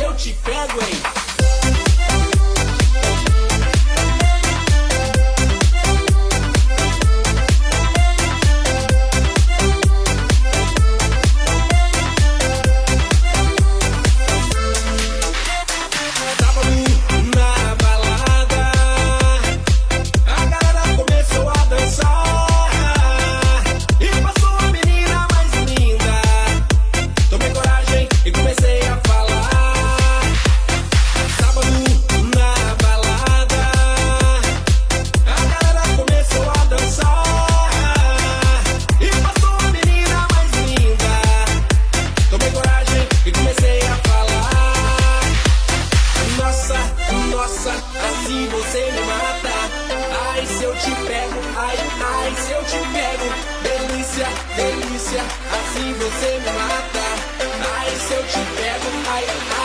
se eu te pego, hein? Assim você me mata. Ai, se eu te pego, ai, ai, se eu te pego. Delícia, delícia, assim você me mata. Ai, se eu te pego, ai, ai.